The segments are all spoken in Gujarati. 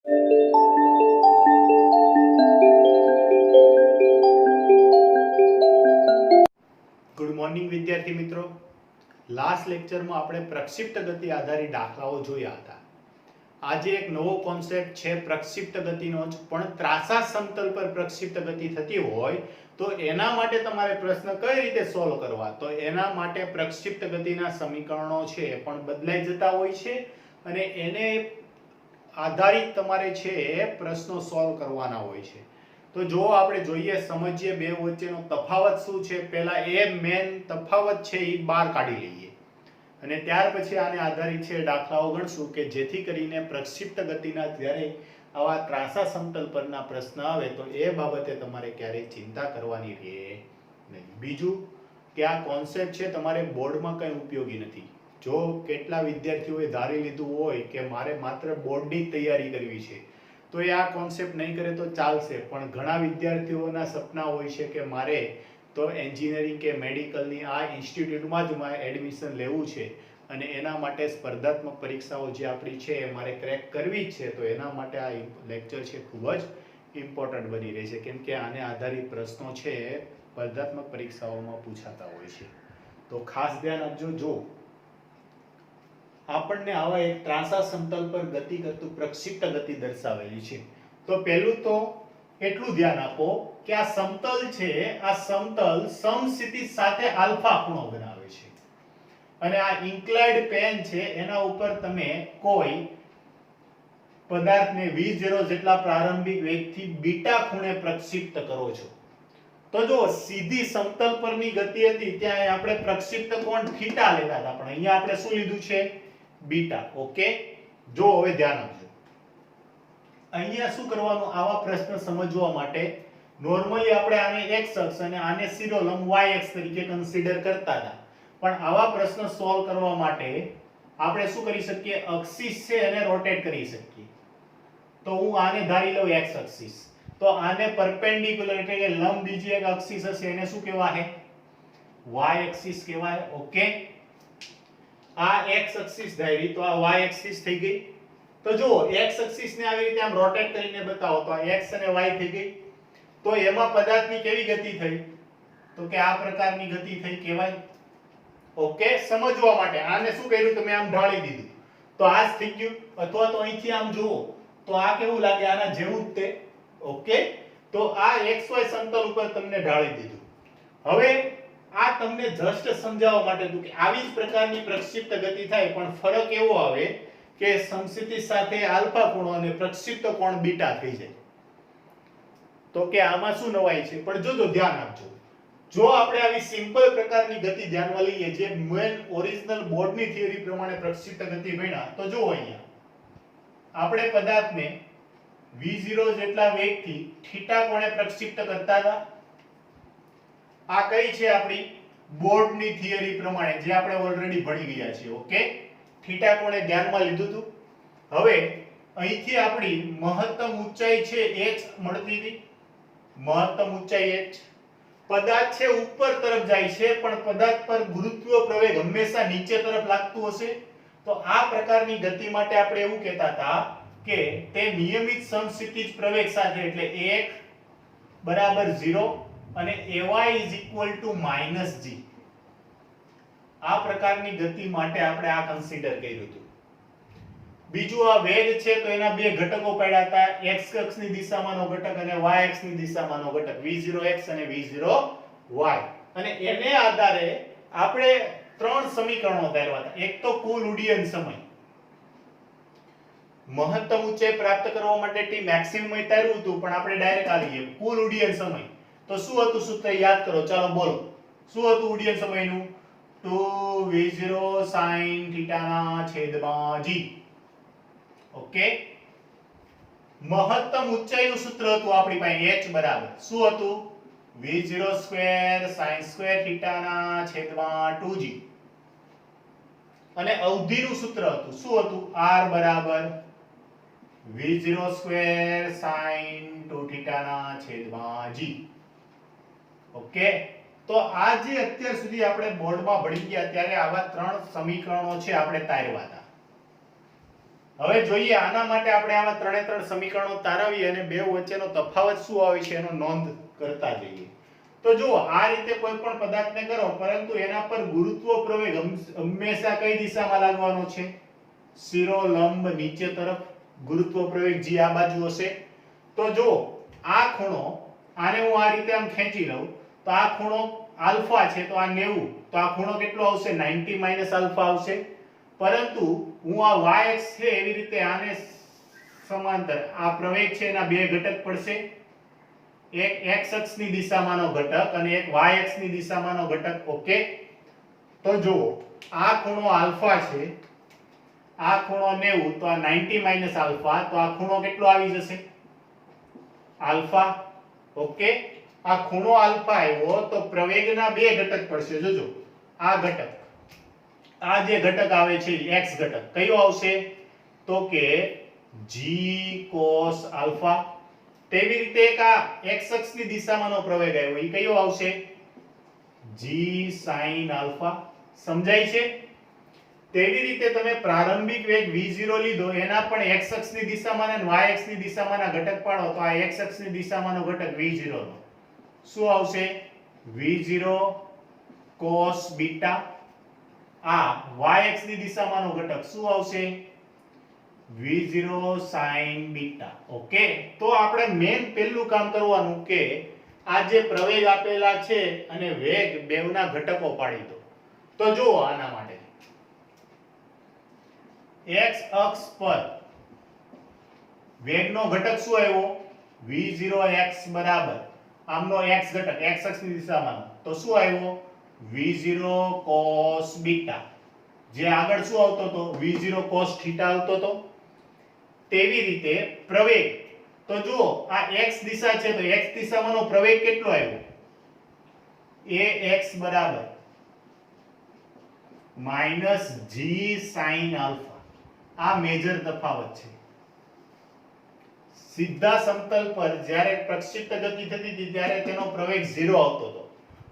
ગુડ મોર્નિંગ વિદ્યાર્થી મિત્રો. લાસ્ટ લેક્ચરમાં આપણે પ્રક્ષિપ્ત ગતિ આધારિત દાખલાઓ જોયા હતા. આજે એક નવો કોન્સેપ્ટ છે પ્રક્ષિપ્ત ગતિનો જ, પણ ત્રાંસા સમતલ પર પ્રક્ષિપ્ત ગતિ થતી હોય તો એના માટે તમારે પ્રશ્ન કઈ રીતે સોલ્વ કરવા, તો એના માટે પ્રક્ષિપ્ત ગતિના સમીકરણો છે એ પણ બદલાઈ જતા હોય છે અને એને આધારિત તમારે છે પ્રશ્નો સોલ્વ કરવાના હોય છે. તો જો આપણે જોઈએ, સમજીએ બે વચ્ચેનો તફાવત શું છે. પહેલા એ મેન તફાવત છે એ બહાર કાઢી લઈએ અને ત્યાર પછી આને આધારિત છે દાખલાઓ ગણશું કે જેથી કરીને પ્રક્ષિપ્ત ગતિના જ્યારે આવા ત્રાંસા સમતલ પરના પ્રશ્ન આવે તો એ બાબતે તમારે ક્યારેય ચિંતા કરવાની રહે નહીં. બીજું કે આ કોન્સેપ્ટ છે તમારે બોર્ડમાં કંઈ ઉપયોગી નથી. જો કેટલા વિદ્યાર્થીઓએ ધારી લીધું હોય કે મારે માત્ર બોર્ડની તૈયારી કરવી છે તો એ આ કોન્સેપ્ટ નહીં કરે તો ચાલશે, પણ ઘણા વિદ્યાર્થીઓના સપના હોય છે કે મારે તો એન્જિનિયરિંગ કે મેડિકલની આ ઇન્સ્ટિટ્યૂટમાં જ મારે એડમિશન લેવું છે અને એના માટે સ્પર્ધાત્મક પરીક્ષાઓ જે આપણી છે એ મારે ક્રેક કરવી જ છે. તો એના માટે આ લેક્ચર છે ખૂબ જ ઇમ્પોર્ટન્ટ બની રહે છે, કેમ કે આને આધારિત પ્રશ્નો છે સ્પર્ધાત્મક પરીક્ષાઓમાં પૂછાતા હોય છે. તો ખાસ ધ્યાન આપજો. જો આપણને આવા એક ત્રાંસા સમતલ પર ગતિ કરતું પ્રક્ષિપ્ત ગતિ દર્શાવેલી છે તો પહેલું તો એટલું ધ્યાન આપો કે આ સમતલ છે, આ સમતલ સમસ્થિતિ સાથે આલ્ફા ખૂણો બનાવે છે અને આ ઇન્ક્લાઇન્ડ પેન છે એના ઉપર તમે કોઈ પદાર્થને v0 જેટલા પ્રારંભિક વેગથી બીટા ખૂણે પ્રક્ષિપ્ત કરો છો. તો જો સીધી સમતલ પરની ગતિ હતી ત્યાં આપણે પ્રક્ષિપ્ત કોણ થીટા લેતા હતા, પણ અહીંયા આપણે શું લીધું છે? બીટા. ઓકે, જો હવે ધ્યાન આપજો. અહીંયા શું કરવાનું, આવા પ્રશ્ન સમજવા માટે નોર્મલી આપણે આને x અક્ષ અને આને શિરોલંબ y અક્ષ તરીકે કન્સિડર કરતા હતા, પણ આવા પ્રશ્ન સોલ્વ કરવા માટે આપણે શું કરી શકીએ? એક્સિસ છે એને રોટેટ કરી શકીએ. તો હું આને ધારી લઉં x એક્સિસ, તો આને પરપેન્ડિક્યુલર એટલે કે લંબ બીજી એક એક્સિસ હશે એને શું કહેવાય? y એક્સિસ કહેવાય. ઓકે, આ x એક્સિસ ધારી તો આ y એક્સિસ થઈ ગઈ. તો જો x એક્સિસ ને આવી રીતે આમ રોટેટ કરીને બતાવો તો આ x અને y થઈ ગઈ. તો એમાં પદાર્થની કેવી ગતિ થઈ? તો કે આ પ્રકારની ગતિ થઈ કહેવાય. ઓકે, સમજવા માટે આને શું કર્યું? તમે આમ ઢાળી દીધું તો આ જ થઈ ગયું, અથવા તો અહીંથી આમ જુઓ તો આ કેવું લાગે? આના જેવું જ તે. ઓકે, તો આ xy સમતલ ઉપર તમને ઢાળી દીધું. હવે આ તમને જસ્ટ સમજાવવા માટે હતું કે આવી જ પ્રકારની પ્રક્ષિપ્ત ગતિ થાય, પણ ફરક એવો આવે કે સમસ્થિતિ સાથે આલ્ફા ખૂણો અને પ્રક્ષિપ્ત કોણ બીટા થઈ જાય. તો કે આમાં શું નવાઈ છે? પણ જોજો, ધ્યાન આપજો. જો આપણે આવી સિમ્પલ પ્રકારની ગતિ ધ્યાનમાં લઈએ જે મેન ઓરિજિનલ બોર્ડની થિયરી પ્રમાણે પ્રક્ષિપ્ત ગતિ ભણ્યા, તો જો અહીંયા આપણે પદાર્થને v0 જેટલા વેગથી થીટા કોણે પ્રક્ષિપ્ત કરતા હતા. આ કઈ છે? આપણી બોર્ડની થિયરી પ્રમાણે જે આપણે ઓલરેડી ભણી ગયા છીએ. ઓકે, થીટા કોણે ધ્યાનમાં લીધું હતું. હવે અહીંથી આપણી મહત્તમ ઊંચાઈ છે h મળતી હતી. મહત્તમ ઊંચાઈ h. પદાર્થ છે ઉપર તરફ જાય છે, પણ પદાર્થ પર ગુરુત્વ પ્રવેગ હંમેશા નીચે તરફ લાગતું હશે. તો આ પ્રકારની ગતિ માટે આપણે એવું કહેતા હતા કે તે નિયમિત સમસ્થિતિજ પ્રવેગ સાથે, એટલે a બરાબર 0 અને ay -g. આ પ્રકારની ગતિ માટે આપણે આ કન્સિડર કર્યું હતું. બીજું આ વેગ છે તો એના બે ઘટકો પાડ્યા હતા, x અક્ષની દિશામાંનો ઘટક અને y અક્ષની દિશામાંનો ઘટક, v0x અને v0y. અને એને આધારે આપણે ત્રણ સમીકરણો ધાર્યા હતા. એક તો કુલ ઉડ્ડયન સમય, મહત્તમ ઊંચાઈ પ્રાપ્ત કરવા માટે t મેક્સિમમ ધાર્યું હતું, પણ આપણે ડાયરેક્ટ આ લઈએ કુલ ઉડ્ડયન સમય. તો શું હતું સૂત્ર? યાદ કરો, ચાલો બોલો. શું હતું ઉડ્ડયન સમયનું? 2v0 sin θ ના છેદમાં g. ઓકે, મહત્તમ ઊંચાઈનું સૂત્ર હતું આપણી પાસે h બરાબર શું હતું? v0 સ્ક્વેર sin સ્ક્વેર θ ના છેદમાં 2g. અને અવધિનું સૂત્ર હતું શું હતું? r બરાબર v0 સ્ક્વેર sin 2θ ના છેદમાં g. ઓકે, તો આ જે અત્યાર સુધી આપણે બોર્ડમાં ભણી ગયા ત્યારે આવા ત્રણ સમીકરણો છે આપણે તાર્યા હતા. હવે જોઈએ આના માટે આપણે આવા ત્રણે ત્રણ સમીકરણો તારવીએ અને બે વચ્ચેનો તફાવત શું આવે છે એનો નોંધ કરતા જઈએ. તો જુઓ આ રીતે કોઈ પણ પદાર્થને કરો પરંતુ એના પર ગુરુત્વ પ્રવેગ હંમેશા કઈ દિશામાં લાગવાનો છે? શિરોલંબ નીચે તરફ. ગુરુત્વ પ્રવેગ જી આ બાજુ હશે. તો જો આ ખૂણો, આને હું આ રીતે આમ ખેંચી લઉં તો આ ખૂણો આલ્ફા છે તો આ 90, તો આ ખૂણો કેટલો આવશે? 90 માઈનસ આલ્ફા આવશે. પરંતુ હું આ y અક્ષ છે એવી રીતે આને સમાંતર આ પ્રવેગ છે એના બે ઘટક પડશે, એક x અક્ષની દિશામાંનો ઘટક અને એક y અક્ષની દિશામાંનો ઘટક. ઓકે, તો જો આ ખૂણો આલ્ફા છે, આ ખૂણો 90, તો આ 90 માઈનસ આલ્ફા, તો આ ખૂણો કેટલો આવી જશે? આલ્ફા. ઓકે, આ ખૂણો આલ્ફા આવ્યો તો પ્રવેગના બે ઘટક પડશે. જોજો આ ઘટક, આ જે ઘટક આવે છે x ઘટક કયો આવશે? તો કે g cos આલ્ફા. તેવી રીતે એક આ x અક્ષની દિશામાંનો પ્રવેગ આવ્યો એ કયો આવશે? g sin alpha. સમજાય છે? તેવી રીતે તમે પ્રારંભિક વેગ v0 લીધો, એના પણ x અક્ષની દિશામાં અને y અક્ષની દિશામાંના ઘટક પાડો તો આ x અક્ષની દિશામાંનો ઘટક v0 નો શું આવશે? v0 cos beta. આ y અક્ષની દિશામાંનો ઘટક શું આવશે? v0 sin beta. ઓકે, તો આપણે મેઈન પહેલું કામ કરવાનું કે આ જે પ્રવેગ આપેલા છે અને વેગ બેવના ઘટકો પાડી દો. તો જુઓ આના માટે x અક્ષ પર વેગનો ઘટક શું આવ્યો? v0x બરાબર આમનો x ઘટક x અક્ષની દિશામાં તો શું આવ્યો? v0 cos beta. જે આગળ શું આવતો હતો? v0 cos થીટા આવતો હતો. તેવી રીતે પ્રવેગ, તો જુઓ આ x દિશા છે તો x દિશામાંનો પ્રવેગ કેટલો આવ્યો? ax બરાબર -g sin આલ્ફા. આ મેજર તફાવત છે. સીધા સમતલ પર જ્યારે પ્રક્ષિપ્ત ગતિ થતી હતી ત્યારે તેનો પ્રવેગ 0 આવતો હતો,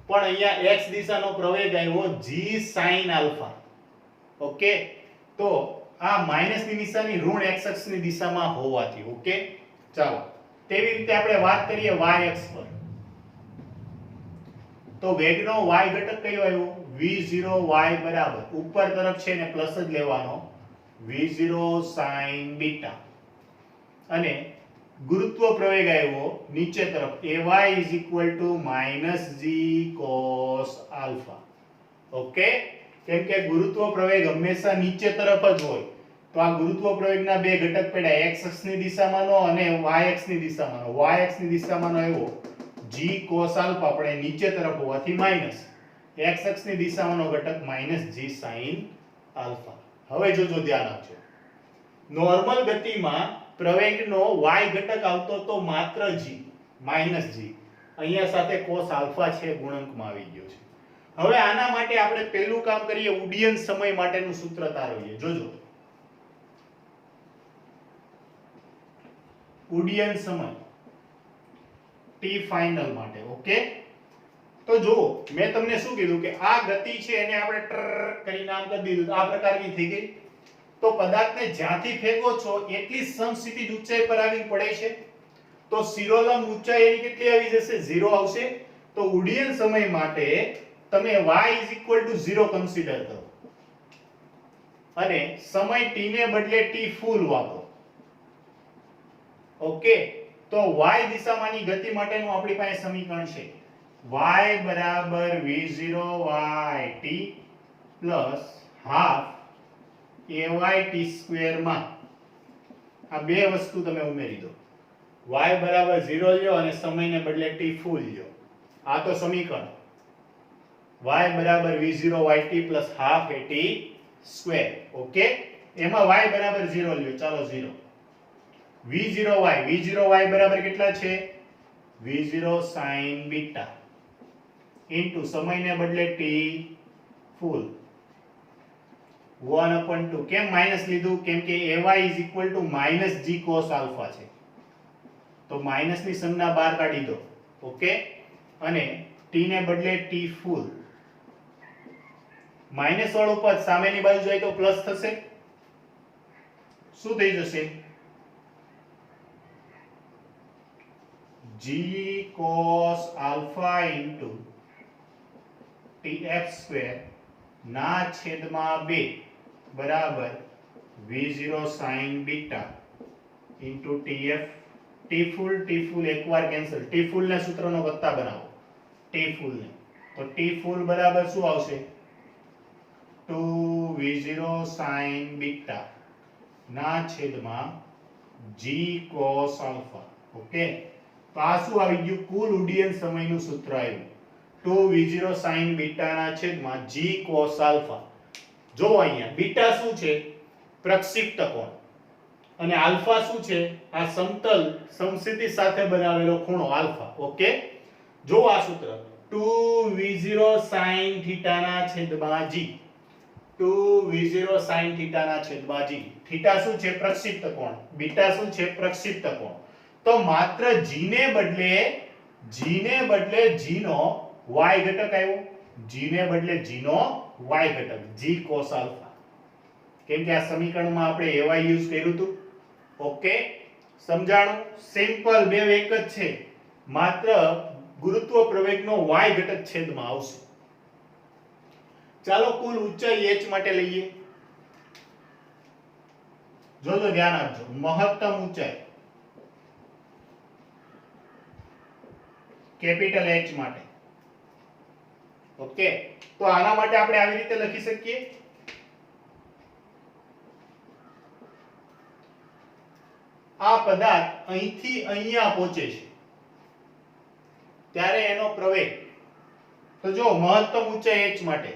પણ અહીંયા x દિશાનો પ્રવેગ આવ્યો g sin આલ્ફા. ઓકે, તો આ માઈનસ ની નિશાની ઋણ x અક્ષની દિશામાં હોવાથી. ઓકે, ચાલો તેવી રીતે આપણે વાત કરીએ y અક્ષ પર. તો વેગનો y ઘટક કયો આવ્યો? v0y બરાબર ઉપર તરફ છે ને પ્લસ જ લેવાનો, v0 sin બીટા. અને ગુરુત્વ પ્રવેગ આવ્યો નીચે તરફ, ay -g cos alpha. Okay, કેમ કે ગુરુત્વ પ્રવેગ હંમેશા નીચે તરફ જ હોય તો આ ગુરુત્વ પ્રવેગના બે ઘટક પડ્યા, x અક્ષની દિશામાંનો અને y અક્ષની દિશામાંનો. y અક્ષની દિશામાંનો આવ્યો g cos આલ્ફા, પણ એ નીચે તરફ હોવાથી માઈનસ. x અક્ષની દિશામાંનો ઘટક -g sin આલ્ફા. હવે જોજો, ધ્યાન આપજો. નોર્મલ ગતિમાં પ્રવેગનો y ઘટક આવતો તો માત્ર g -g. અહીંયા સાથે cos આલ્ફા છે ગુણકમાં આવી ગયો છે. હવે આના માટે આપણે પહેલું કામ કરીએ, ઉડ્ડયન સમય માટેનું સૂત્ર તારવીએ. જોજો ઉડ્ડયન સમય t ફાઇનલ માટે. ઓકે, તો જો મેં તમને શું કીધું કે આ ગતિ છે એને આપણે ટ્ર કરીને આમ કરી દીધું, આ પ્રકારની થઈ ગઈ. તો પદાર્થને જ્યાંથી ફેંકો છો એટલી સમસ્થિતિ ઊંચાઈ પર આવી પડે છે, તો શિરોલંબ ઊંચાઈ એની કેટલી આવી જશે? 0 આવશે. તો ઉડ્ડયન સમય માટે તમે y 0 કન્સિડર કરો અને સમય t ને બદલે t ફૂલ વાપરો. ઓકે, તો y દિશામાંની ગતિ માટેનું આપણી પાસે સમીકરણ છે y બરાબર v0yt પ્લસ હાફ ayt² માં આ બે વસ્તુ તમે ઉમેરી દો. y બરાબર 0 લ્યો અને સમયને બદલે t ફૂલ લ્યો. આ તો સમીકરણ y બરાબર v0yt plus half at². Okay, એમાં y બરાબર 0 લ્યો. ચાલો 0. v0y બરાબર કેટલા છે? v0 sin બીટા ઇન્ટુ સમયને બદલે t ફૂલ 1/2. કેમ માઈનસ લીધું? કેમ કે ay -g cos આલ્ફા છે, તો માઈનસ ની સંજ્ઞા બહાર કાઢી દો. ઓકે, અને t ને બદલે t ફૂલ. માઈનસ વાળું પદ સામેની બાજુ જાય તો પ્લસ થશે. શું થઈ જશે g cos alpha into tf² ના છેદમાં 2 બરાબર v0 sin beta into tf t full એકવાર કેન્સલ t full ને સૂત્રનો વત્તા બનાવો t full ને તો t full બરાબર શું આવશે 2v0 sin બીટા ના છેદમાં g cos alpha. ઓકે, તો આ શું આવી ગયું કુલ ઉડ્ડયન સમયનું સૂત્ર આવ્યું 2v0 sin બીટા ના છેદમાં g cos alpha. જો અહીંયા બીટા શું છે પ્રક્ષિપ્ત કોણ અને આલ્ફા શું છે આ સમતલ સમસ્થિતિ સાથે બનાવેલો ખૂણો આલ્ફા. ઓકે, જો આ સૂત્ર 2v0 sin θ ના છેદમાં g 2v0 sin θ ના છેદમાં g. θ શું છે પ્રક્ષિપ્ત કોણ, બીટા શું છે પ્રક્ષિપ્ત કોણ. તો માત્ર g ને બદલે g નો y ઘટક આવ્યો, g ને બદલે g નો y ઘટક g cos alpha. કેમ કે આ સમીકરણમાં આપણે ay યુઝ કર્યું હતું. ઓકે, સમજાણું? સિમ્પલ, બે એક જ છે, માત્ર ગુરુત્વ પ્રવેગનો y ઘટક છેદમાં આવશે. ચાલો કુલ ઊંચાઈ h માટે લઈએ. જોજો, ધ્યાન આપજો. મહત્તમ ઊંચાઈ કેપિટલ H માટે. ઓકે, તો આના માટે આપણે આવી રીતે લખી શકીએ આ પદાર્થ અહીંથી અહીંયા પહોંચે છે ત્યારે એનો પ્રવેગ. તો જો મહત્તમ ઊંચાઈ h માટે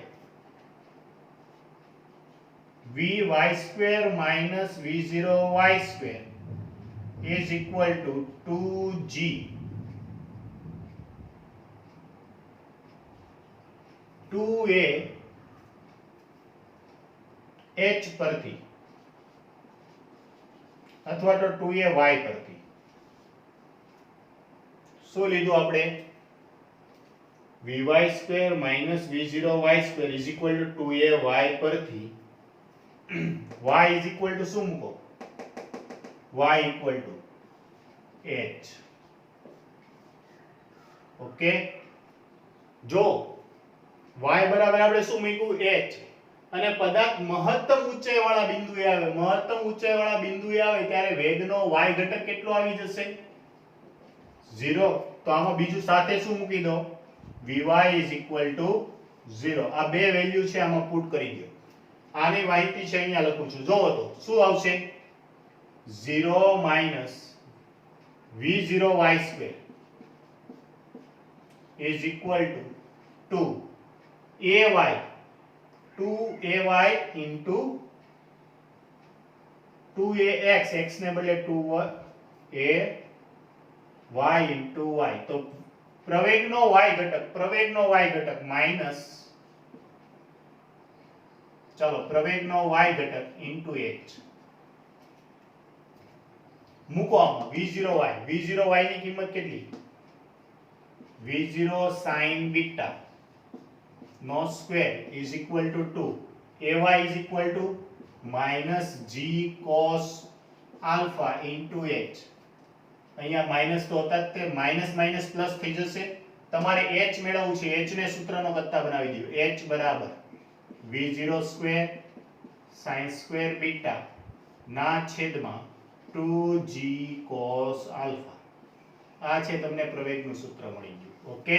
vy² minus v0y² is equal to 2g 2a h પરથી અથવા તો 2a y પરથી. શું લીધું આપણે vy² minus v0y² is equal to 2a y પરથી y is equal to શું મૂકો y equal to h. Okay, જો y બરાબર આપણે શું મૂક્યું h અને પદાર્થ મહત્તમ ઊંચાઈ વાળા બિંદુએ આવે, મહત્તમ ઊંચાઈ વાળા બિંદુએ આવે ત્યારે વેગનો y ઘટક કેટલો આવી જશે 0. તો આમાં બીજું સાથે શું મૂકી દો vy is equal to 0. આ બે વેલ્યુ છે, આમાં પુટ કરી દો. આની માહિતી છે અહીંયા લખું છું. જોવો તો શું આવશે 0 minus v0y² is equal to 2ay 2ay into 2ax, x ને બદલે 2a y into y. તો પ્રવેગનો y ઘટક માઈનસ, ચાલો પ્રવેગનો y ઘટક into h મૂકો આમાં v0y ની કિંમત કેટલી v0 sin બીટા નો square is equal to 2 ay is equal to minus g cos alpha into h. અહીંયા માઈનસ તો હતા તે માઈનસ પ્લસ થઈ જશે. તમારે h મેળવવું છે, h ને સૂત્રનો વત્તા બનાવી દો. h બરાબર v0² sin² બીટા ના છેદમાં 2g cos alpha. આ છે તમને પ્રવેગનું સૂત્ર મળી ગયું. ઓકે,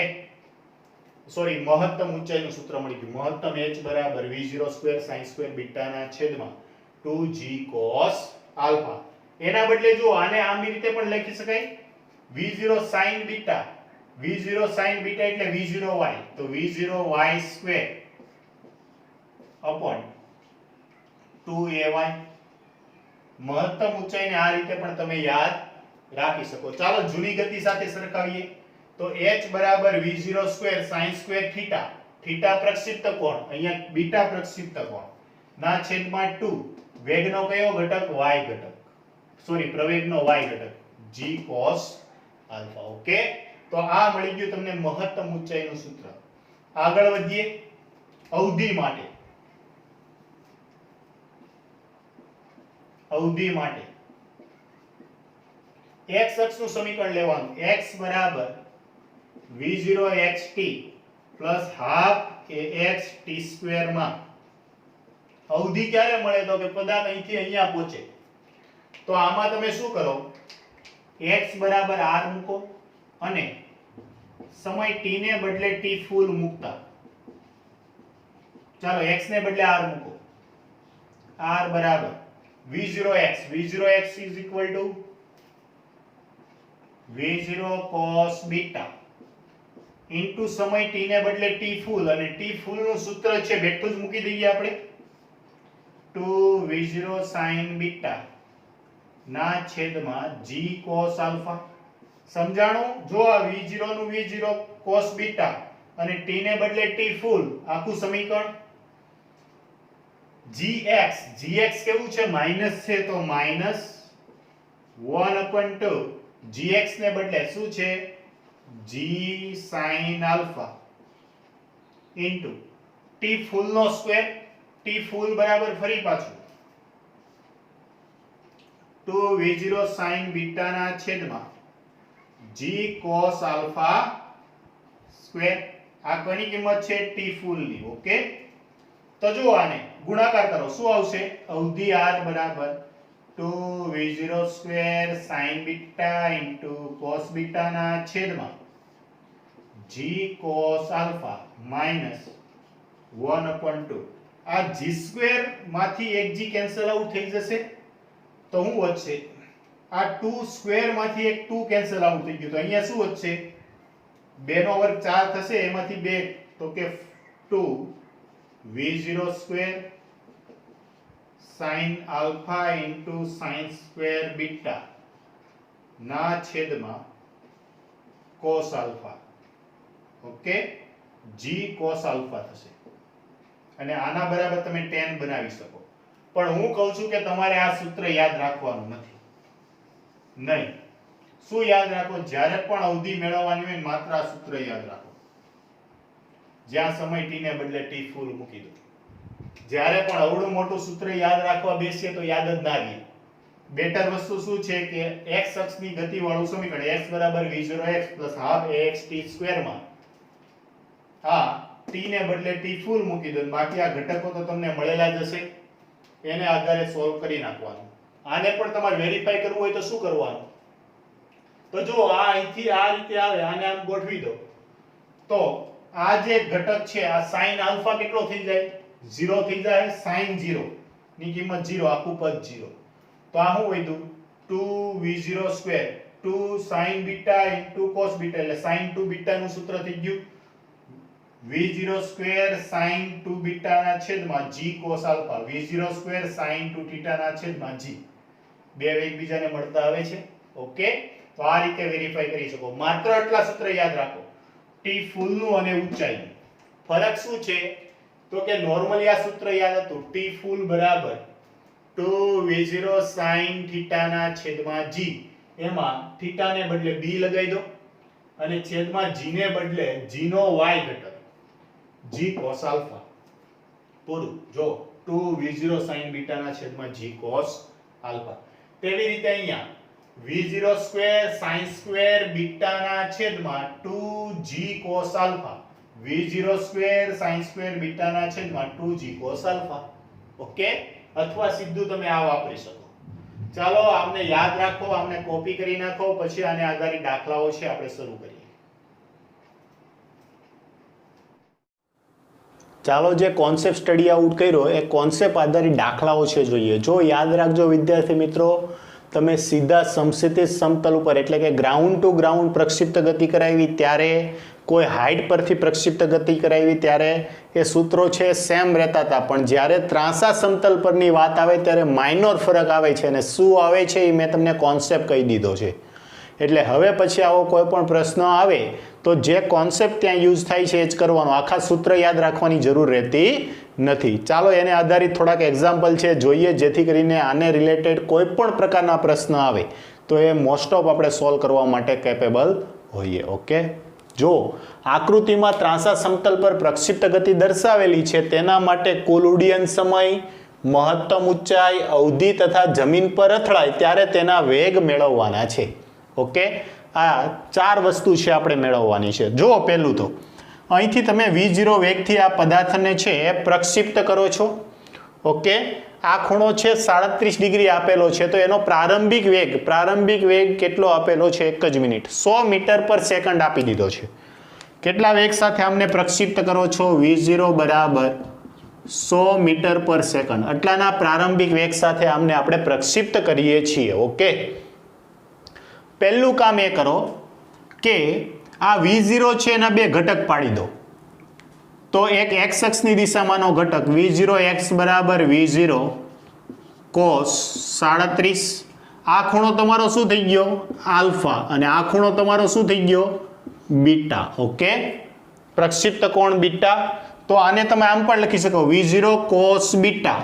સોરી, મહત્તમ ઊંચાઈનું સૂત્ર મળી ગયું. મહત્તમ h બરાબર v0² sin² બીટા ના છેદમાં 2g cos alpha. એના બદલે જો આને આમી રીતે પણ લખી શકાય v0 sin beta, v0 sin beta એટલે v0y, તો v0y² upon 2ay. મહત્તમ ઊંચાઈને આ રીતે પણ તમે યાદ રાખી શકો. ચાલો જૂની ગતિ સાથે સરખાવીએ તો h બરાબર v0² sin² θ, θ પ્રક્ષિપ્ત કોણ, અહીંયા બીટા પ્રક્ષિપ્ત કોણ ના છેદમાં 2 વેગનો કયો ઘટક y ઘટક, સોરી પ્રવેગનો y ઘટક g cos alpha. ઓકે, તો આ મળી ગયું તમને મહત્તમ ઊંચાઈનું સૂત્ર. આગળ વધીએ અવધિ માટે. અવધિ માટે x અક્ષનું સમીકરણ લેવાનું x બરાબર v0 xt plus half ax t square માં અવધિ ક્યારે મળે તો કે પદાર્થ અહીંથી અહીંયા પહોંચે તો આમાં તમે શું કરો x બરાબર r મૂકો અને સમય t ને બદલે t ફૂલ મૂકતા ચાલો x ને બદલે r મૂકો r બરાબર v0x is equal to v0 cos beta into સમય t ને બદલે t ફૂલ અને t ફૂલ નું સૂત્ર છે બેઠું જ મૂકી દઈએ આપણે 2v0 sin બીટા ના છેદમાં g cos આલ્ફા સમજાણું જો આ v0 નું v0 cos બીટા અને t ને બદલે t ફૂલ આખું સમીકરણ gx કેવું છે માઈનસ છે તો માઈનસ 1/2 gx ને બદલે શું છે g sin alpha into t ફૂલ નો સ્ક્વેર t ફૂલ બરાબર ફરી પાછું 2v0 sin બીટા ના છેદમાં g cos આલ્ફા સ્ક્વેર આ કોની કિંમત છે t ફૂલ ની ઓકે તો જો આને ગુણાકાર કરો શું આવશે અવધિ r બરાબર 2v0 square sin beta into cos beta ના છેદમાં g cos આલ્ફા માઈનસ 1/2 આ g સ્ક્વેર માંથી એક g કેન્સલ આઉટ થઈ જશે તો શું વધશે આ 2 સ્ક્વેર માંથી એક 2 કેન્સલ આઉટ થઈ ગયું તો અહીંયા શું વધશે 2 નો વર્ગ 4 થશે એમાંથી 2 તો કે 2 v0 square sin alpha into sin square beta ના છેદમાં cos alpha okay g cos alpha થશે અને આના બરાબર તમે tan બનાવી શકો પણ હું કહું છું કે તમારે આ સૂત્ર યાદ રાખવાનું નથી નહીં શું યાદ રાખો જ્યારે પણ અવધિ મેળવવાની હોય માત્ર આ સૂત્ર યાદ રાખો જ્યાં સમય t ને બદલે t ફૂલ મૂકી દો જ્યારે પણ અવળું મોટું સૂત્ર યાદ રાખવા બેસીએ તો યાદ જ ના રહે બેટર વસ્તુ શું છે કે x અક્ષની ગતિ વાળું સમીકરણ x બરાબર v0x half ax t square માં હા t ને બદલે t ફૂલ મૂકી દો બાકી આ ઘટકો તો તમને મળેલા જ હશે એને આધારે સોલ્વ કરી નાખવાનું આને પણ તમારે વેરીફાઈ કરવું હોય તો શું કરવાનું તો જો આ અહીંથી આ રીતે આવે આને આમ ગોઠવી દો તો આ જે ઘટક છે આ sin આલ્ફા કેટલો થઈ જાય 0 થઈ જાય sin 0 ની કિંમત 0 આખું પદ 0 તો આ શું વધ્યું 2v0 square 2 sin beta cos beta એટલે sin 2 બીટા નું સૂત્ર થઈ ગયું v0 સ્ક્વેર sin 2 બીટા ના છેદમાં g cos alpha v0 square sin 2 theta ના છેદમાં g બે એકબીજાને મળતા આવે છે ઓકે તો આ રીતે વેરીફાઈ કરી શકો માત્ર આટલા સૂત્ર યાદ રાખો t ફૂલ નું અને ઊંચાઈ ફરક શું છે તો કે નોર્મલી આ સૂત્ર યાદ હતું t ફૂલ બરાબર 2v0 sin થીટા ના છેદમાં g એમાં થીટા ને બદલે b લગાવી દો અને છેદમાં g ને બદલે g નો y ઘટક g cos આલ્ફા પૂરું જો 2v0 sin બીટા ના છેદમાં g cos આલ્ફા તેવી રીતે અહીંયા v0 square sin square beta ના છેદમાં 2g cos alpha v0 square sin square beta ના છેદમાં 2g cos આલ્ફા ઓકે અથવા સીધું તમે આ વાપરી શકો ચાલો આમને યાદ રાખો આમને કોપી કરી નાખો પછી આને આધારિત દાખલાઓ છે આપણે શરૂ કરીએ ચાલો જે કોન્સેપ્ટ સ્ટડી આઉટ કર્યો એ કોન્સેપ્ટ આધારિત દાખલાઓ છે જોઈએ જો યાદ રાખજો વિદ્યાર્થી મિત્રો તમે સીધા સમક્ષિતિજ સમતલ ઉપર એટલે કે ગ્રાઉન્ડ ટુ ગ્રાઉન્ડ પ્રક્ષિપ્ત ગતિ કરાવી ત્યારે કોઈ હાઈટ પરથી પ્રક્ષિપ્ત ગતિ કરાવી ત્યારે એ સૂત્રો છે સેમ રહેતા હતા પણ જ્યારે ત્રાંસા સમતલ પરની વાત આવે ત્યારે માઇનોર ફરક આવે છે અને શું આવે છે એ મેં તમને કોન્સેપ્ટ કહી દીધો છે એટલે હવે પછી આવો કોઈ પણ પ્રશ્ન આવે તો જે કોન્સેપ્ટ ત્યાં યુઝ થાય છે એ જ કરવાનો આખા સૂત્ર યાદ રાખવાની જરૂર રહેતી નથી ચાલો એને આધારિત થોડાક એક્ઝામ્પલ છે જોઈએ જેથી કરીને આને રિલેટેડ કોઈ પણ પ્રકારના પ્રશ્ન આવે તો એ મોસ્ટ ઓફ આપણે સોલ્વ કરવા માટે કેપેબલ હોઈએ ઓકે જો આકૃતિમાં ત્રાંસા સમતલ પર પ્રક્ષિપ્ત ગતિ દર્શાવેલી છે તેના માટે કુલ ઉડ્ડયન સમય મહત્તમ ઊંચાઈ, અવધિ તથા જમીન પર અથડાય ત્યારે તેના વેગ મેળવવાના છે. ઓકે, આ 4 વસ્તુ છે આપણે મેળવવાની છે. જુઓ, પહેલું તો અહીંથી તમે v0 વેગથી આ પદાર્થને છે એ પ્રક્ષિપ્ત કરો છો. ઓકે, આ ખૂણો છે 37 ડિગ્રી આપેલો છે, તો એનો પ્રારંભિક વેગ કેટલો આપેલો છે? 1 જ મિનિટ, 100 મીટર પર સેકન્ડ આપી દીધો છે. કેટલા વેગ સાથે આમને પ્રક્ષિપ્ત કરો છો? v0 બરાબર 100 મીટર પર સેકન્ડ, આટલાના પ્રારંભિક વેગ સાથે આમને આપણે પ્રક્ષિપ્ત કરીએ છીએ. ઓકે, પહેલું કામ એ કરો કે આ v0 છે એના 2 ઘટક પાડી દો. તો એક x અક્ષની દિશામાંનો ઘટક v0x બરાબર v0 cos 37, આ ખૂણો તમારો શું થઈ ગયો? આલ્ફા, અને આ ખૂણો તમારો શું થઈ ગયો? બીટા. ઓકે, પ્રક્ષિપ્ત કોણ બીટા. તો આને તમે આમ પણ લખી શકો v0 cos બીટા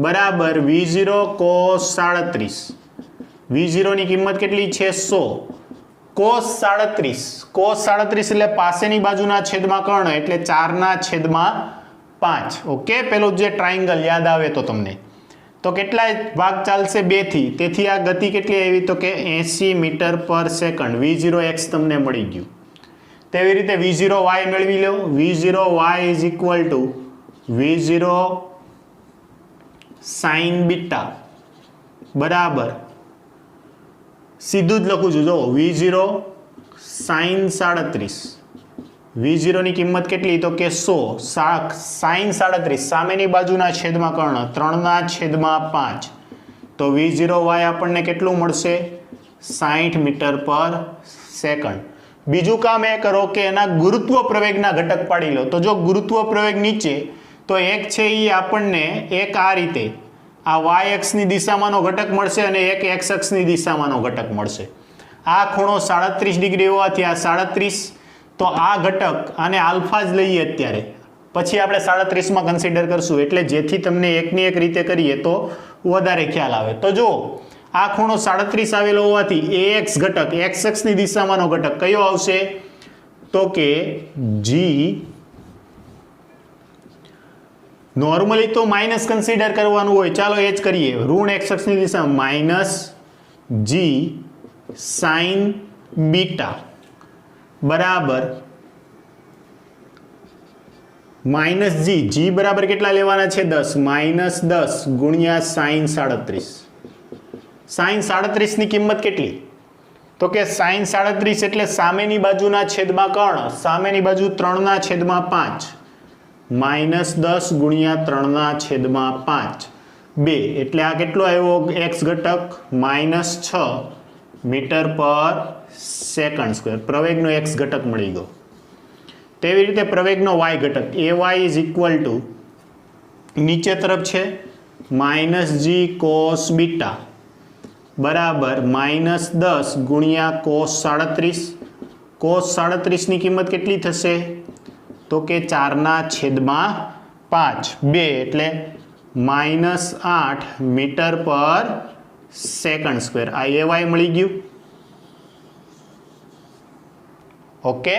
બરાબર v0 cos 37. v0 ની કિંમત કેટલી છે? 100. cos 37 એટલે પાસેની બાજુના છેદમાં કર્ણ એટલે 4/5. ઓકે, પેલું જે ટ્રાયંગલ યાદ આવે તો તમને, તો કેટલા ભાગ ચાલશે? 2 થી. તેથી આ ગતિ કેટલી આવી? તો કે 80 મીટર પર સેકન્ડ. v0x તમને મળી ગયું. તેવી રીતે v0y મેળવી લો. v0y is equal two v0 sin beta બરાબર, સીધું જ લખું છું, જો v0 sin 37. v0 ની કિંમત કેટલી? તો કે 100. sin 37 સામેની બાજુના છેદમાં કર્ણ 3/5. તો v0y આપણને કેટલું મળશે? 60 મીટર પર સેકન્ડ. બીજું કામ એ કરો કે એના ગુરુત્વ પ્રવેગના ઘટક પાડી લો. તો જો ગુરુત્વ પ્રવેગ નીચે, તો એક છે એ આપણને એક આ રીતે આ y અક્ષની દિશામાંનો ઘટક મળશે અને એક x અક્ષની દિશામાંનો ઘટક મળશે. આ ખૂણો 37 ડિગ્રી હોવાથી આ 37, તો આ ઘટક આને આલ્ફા જ લઈએ અત્યારે, પછી આપણે 37માં કન્સિડર કરશું, એટલે જેથી તમને એકની એક રીતે કરીએ તો વધારે ખ્યાલ આવે. તો જો આ ખૂણો 37 આવેલો હોવાથી ax ઘટક, x અક્ષની દિશામાંનો ઘટક કયો આવશે? તો કે g. નોર્મલી તો માઇનસ કન્સિડર કરવાનું હોય, ચાલો એ જ કરીએ. ઋણ x અક્ષની દિશામાં માઇનસ g sin બીટા બરાબર માઇનસ g બરાબર કેટલા લેવાના છે? 10. -10 ગુણ્યા sin 37. sin 37 ની કિંમત કેટલી? તો કે sin 37 એટલે સામેની બાજુના છેદમાં કર્ણ, સામેની બાજુ 3/5. -10 ગુણ્યા 3/5 2, એટલે આ કેટલો આવ્યો? x ઘટક -6 મીટર પર સેકન્ડ સ્ક્વેર. પ્રવેગનો x ઘટક મળી ગયો. તેવી રીતે પ્રવેગનો y ઘટક ay ઇઝ ઇક્વલ ટુ નીચે તરફ છે -g cos બીટા બરાબર -10 ગુણ્યા cos 37. cos 37 ની કિંમત કેટલી થશે? તો કે 4/5 2, એટલે -8 મીટર પર સેકન્ડ સ્ક્વેર. આ ay મળી ગયું. ઓકે,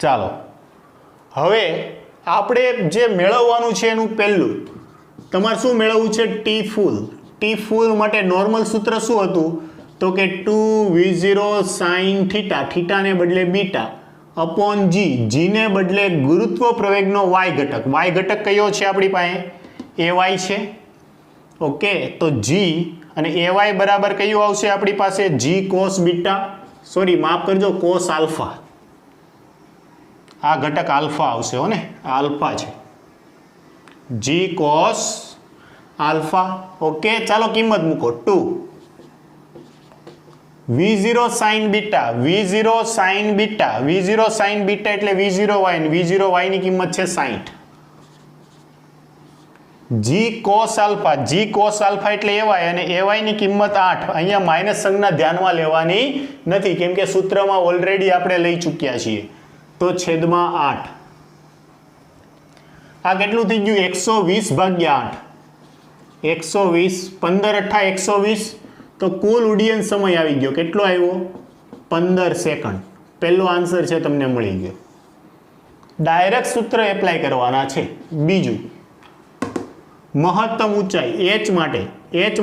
ચાલો હવે આપણે જે મેળવવાનું છે એનું પહેલું તમારે શું મેળવવું છે? ટી ફૂલ માટે નોર્મલ સૂત્ર શું હતું? તો કે 2v0 sin થીટા, થીટાને બદલે બીટા અપોન g ને બદલે ગુરુત્વ પ્રવેગનો y ઘટક કયો છે આપણી પાસે? ay છે. ઓકે, તો g અને ay બરાબર કયું આવશે આપણી પાસે? g cos બીટા, સોરી માફ કરજો, cos આલ્ફા. આ ઘટક આલ્ફા આવશે હો ને, આલ્ફા છે. g cos alpha. ઓકે, ચાલો કિંમત મૂકો 2. v0 sin beta, v0 sin beta એટલે v0y, અને v0y ની કિંમત છે 60. g cos આલ્ફા એટલે ay, અને ay ની કિંમત 8. અહીંયા માઇનસ સંજ્ઞા ધ્યાનમાં લેવાની નથી, કેમ કે સૂત્રમાં ઓલરેડી આપણે લઈ ચૂક્યા છીએ. તો છેદમાં 8. આ કેટલું થઈ ગયું? 120/8. 120, 15 × 120, તો કુલ ઉડ્ડયન સમય આવી ગયો. કેટલો આવ્યો? 15 સેકન્ડ. પહેલો આન્સર છે તમને મળી ગયો. ડાયરેક્ટ સૂત્ર એપ્લાય કરવાના છે. બીજું મહત્તમ ઊંચાઈ h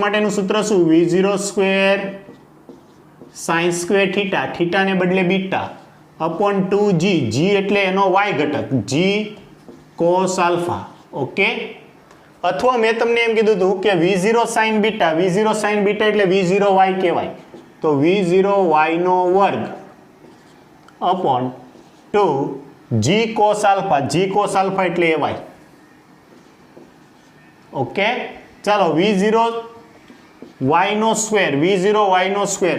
માટેનું સૂત્ર શું? v0 square sin square theta, થીટાને બદલે બીટા અપોન 2g, g એટલે એનો y ઘટક, g cos આલ્ફા. ઓકે, અથવા મેં તમને એમ કીધું હતું કે v0 sin બીટા એટલે v0y કહેવાય, તો v0y નો વર્ગ અપોન 2 g cos આલ્ફા એટલે ay. ઓકે, ચાલો v0y નો સ્ક્વેર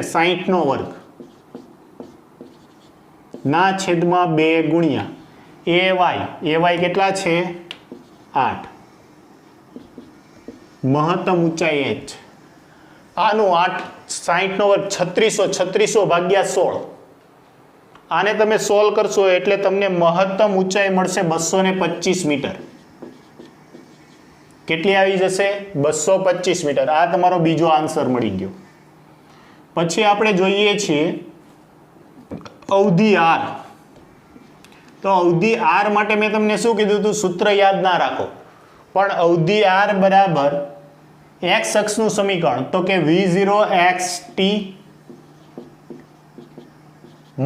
60 નો વર્ગ ના છેદમાં 2 ગુણ્યા ay કેટલા છે? 8. મહત્તમ ઊંચાઈ h, આનું 60 નો વર્ગ 3600 ભાગ્યા 16. આને તમે સોલ્વ કરશો એટલે તમને મહત્તમ ઊંચાઈ મળશે 225 મીટર. કેટલી આવી જશે? 225 મીટર. આ તમારો બીજો આન્સર મળી ગયો. પછી આપણે જોઈએ છીએ અવધિ r. તો અવધિ r માટે મેં તમને શું કીધું હતું? સૂત્ર યાદ ના રાખો, પણ અવધિ r બરાબર x અક્ષનું સમીકરણ, તો કે v0xt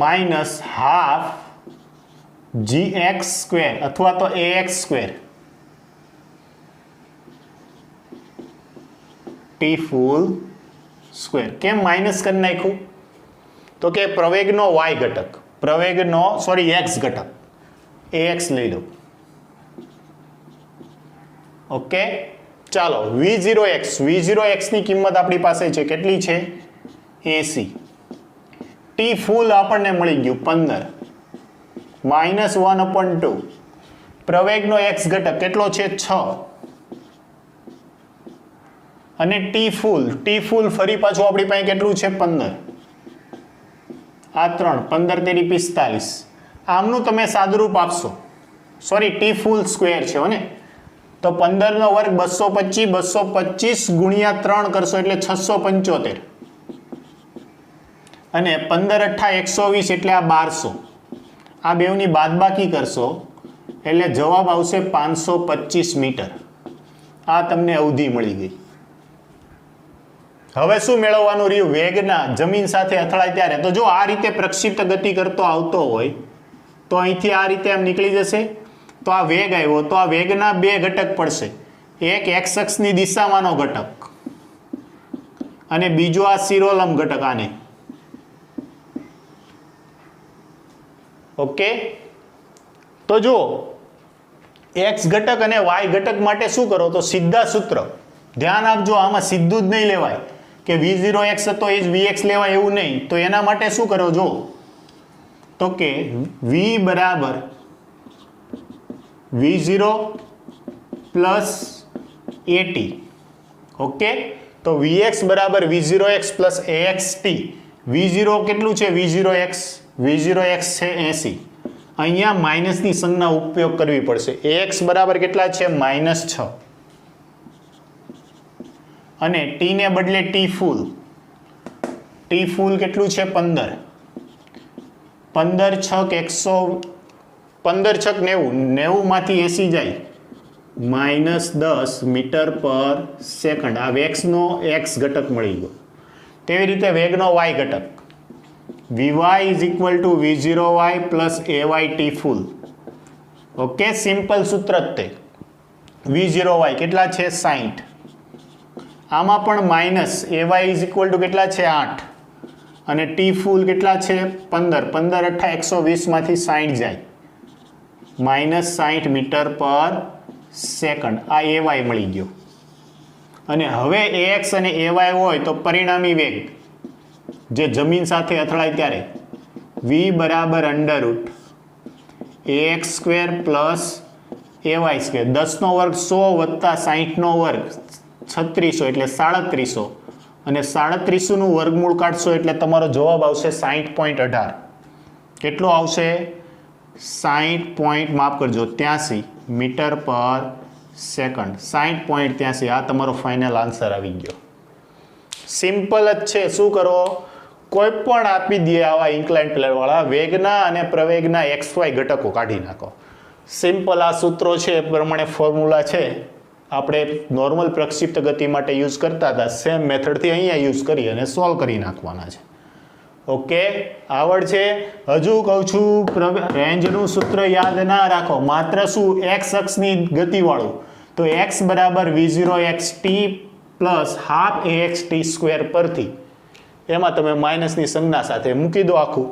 minus half gx square અથવા તો ax સ્ક્વેર t ફૂલ સ્ક્વેર. કેમ માઇનસ કરી નાખ્યું? તો કે પ્રવેગનો y ઘટક, x ઘટક ax લઈ લો. ઓકે, ચાલો v0x ની કિંમત આપણી પાસે છે, કેટલી છે? 80. t ફૂલ આપણને મળી ગયું 15 -1/2. પ્રવેગનો x ઘટક કેટલો છે? 6. અને t ફૂલ ફરી પાછું આપણી પાસે કેટલું છે? 15. આ 3 15 તેરી 45. આમનું તમે સાદુરૂપ આપશો, સોરી t ફૂલ સ્ક્વેર છે ને, તો 15 નો વર્ગ 225 ગુણ્યા 3 કરશો એટલે 675. અને 15 × 120 એટલે આ 1200. આ બેવની બાદબાકી કરશો એટલે જવાબ આવશે 525 મીટર. આ તમને અવધિ મળી ગઈ. હવે શું મેળવવાનું રહ્યું? વેગના જમીન સાથે અથડાય ત્યારે. તો જો આ રીતે પ્રક્ષિપ્ત ગતિ કરતો આવતો હોય તો અહીંથી આ રીતે આમ નીકળી જશે, તો આ વેગ આવ્યો, તો આ વેગના બે ઘટક પડશે. એક x અક્ષની દિશામાંનો ઘટક અને બીજો આ શિરોલંબ ઘટક આને. ઓકે, તો જો x ઘટક અને y ઘટક માટે શું કરો? તો સીધા સૂત્ર ધ્યાન આપજો, આમાં સીધું જ નહીં લેવાય કે v0x હતો એ જ vx લેવાય એવું નહીં. તો એના માટે શું કરો? જો તો કે v બરાબર v0 પ્લસ at. ઓકે, તો vx બરાબર v0x પ્લસ axt. v0 કેટલું છે? v0x છે 80. અહીંયા માઇનસની સંજ્ઞા ઉપયોગ કરવી પડશે. ax બરાબર કેટલા છે? -6. અને t ને બદલે t ફૂલ કેટલું છે? 15. 15 છક 90 માંથી 80 જાય -10 મીટર પર સેકન્ડ. આ વેગનો x ઘટક મળી ગયો. તેવી રીતે વેગનો y ઘટક vy = v0y પ્લસ ayt ફૂલ. ઓકે, સિમ્પલ સૂત્ર જ તે. v0y કેટલા છે? 60. આમાં પણ માઇનસ ay = કેટલા છે? 8. અને t ફૂલ કેટલા છે? 15. 15 × 120 માંથી 60 જાય -60 મીટર પર સેકન્ડ. આ ay મળી ગયો. અને હવે ax અને ay હોય તો પરિણામી વેગ જે જમીન સાથે અથડાય ત્યારે v બરાબર √ax² પ્લસ ay². 10 નો વર્ગ 100 વત્તા 60 નો વર્ગ 3600 એટલે 3700. અને 3700 નું વર્ગમૂળ કાઢશો એટલે તમારો જવાબ આવશે 60.18. કેટલો આવશે? 83 મીટર પર સેકન્ડ. 60.83. આ તમારો ફાઇનલ આન્સર આવી ગયો. સિમ્પલ જ છે. શું કરો? કોઈ પણ આપી દે આવા ઇન્ક્લાઇન પ્લેન વાળા વેગના અને પ્રવેગના XY ઘટકો કાઢી નાખો. સિમ્પલ આ સૂત્રો છે એ પ્રમાણે ફોર્મ્યુલા છે આપણે નોર્મલ પ્રક્ષિપ્ત ગતિ માટે યુઝ કરતા હતા, સેમ મેથડથી અહીંયા યુઝ કરી અને સોલ્વ કરી નાખવાના છે. ઓકે, આવડશે? હજુ કહું છું રેન્જનું સૂત્ર યાદ ના રાખો, માત્ર શું એક્સ અક્ષની ગતિવાળું, તો x બરાબર v0xt plus half axt square પરથી એમાં તમે માઇનસની સંજ્ઞા સાથે મૂકી દો આખું.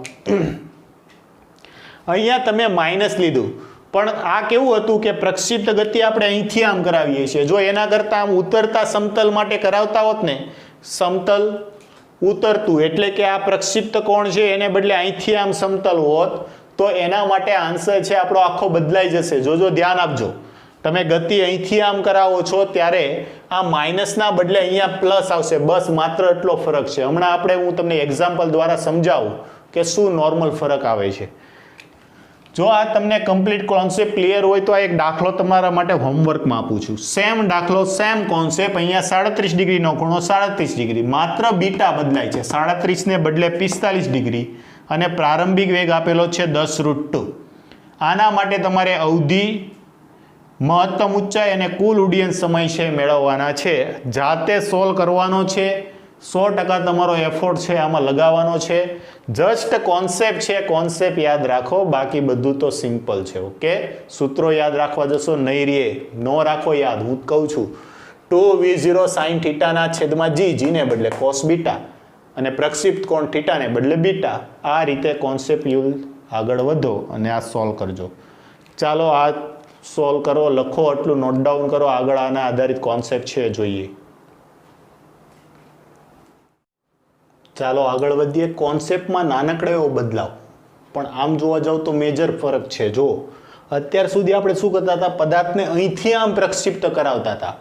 અહીંયા તમે માઇનસ લીધું, પણ આ કેવું હતું કે પ્રક્ષિપ્ત ગતિ આપણે અહીંથી આમ કરાવીએ છીએ. જો એના કરતાં આમ ઉતરતા સમતલ માટે કરાવતા હોત ને, સમતલ ઉતરતું એટલે કે આ પ્રક્ષિપ્ત કોણ છે એને બદલે અહીંથી આમ સમતલ હોત તો એના માટે આન્સર છે આપણો આખો બદલાઈ જશે. જોજો, ધ્યાન આપજો. તમે ગતિ અહીંથી આમ કરાવો છો ત્યારે આ માઇનસના બદલે અહીંયા પ્લસ આવશે, બસ માત્ર એટલો ફરક છે. હમણાં આપણે હું તમને એક્ઝામ્પલ દ્વારા સમજાવું કે શું નોર્મલ ફરક આવે છે. જો આ તમને કમ્પ્લીટ કોન્સેપ્ટ ક્લિયર હોય તો આ એક દાખલો તમારા માટે હોમવર્કમાં આપું છું. સેમ દાખલો, સેમ કોન્સેપ્ટ. અહીંયા 37 ડિગ્રીનો ખૂણો 37 ડિગ્રી, માત્ર બીટા બદલાય છે. 37 ને બદલે 45 ડિગ્રી અને પ્રારંભિક વેગ આપેલો છે 10√2. આના માટે તમારે અવધિ, મહત્તમ ઊંચાઈ અને કુલ ઉડ્ડયન સમય છે મેળવવાના છે. જાતે સોલ્વ કરવાનો છે. 100% તમારો એફોર્ટ છે આમાં લગાવવાનો છે. જસ્ટ કોન્સેપ્ટ છે, કોન્સેપ્ટ યાદ રાખો, બાકી બધું તો સિમ્પલ છે. ઓકે, સૂત્રો યાદ રાખવા જશો નહીં રે, નો રાખો યાદ. હું કહું છું 2v0 sin થીટાના છેદમાં g ને બદલે cos બીટા અને પ્રક્ષિપ્ત કોણ થીટાને બદલે બીટા. આ રીતે કોન્સેપ્ટ આગળ વધો અને આ સોલ્વ કરજો. ચાલો આ સોલ્વ કરો, લખો, એટલું નોટ ડાઉન કરો. આગળ આના આધારિત કોન્સેપ્ટ છે જોઈએ. ચાલો આગળ વધીએ. કોન્સેપ્ટમાં નાનકડો એવો બદલાવ, પણ આમ જોવા જાવ તો મેજર ફરક છે. જો અત્યાર સુધી આપણે શું કરતા હતા, પદાર્થને અહીંથી આમ પ્રક્ષિપ્ત કરાવતા હતા,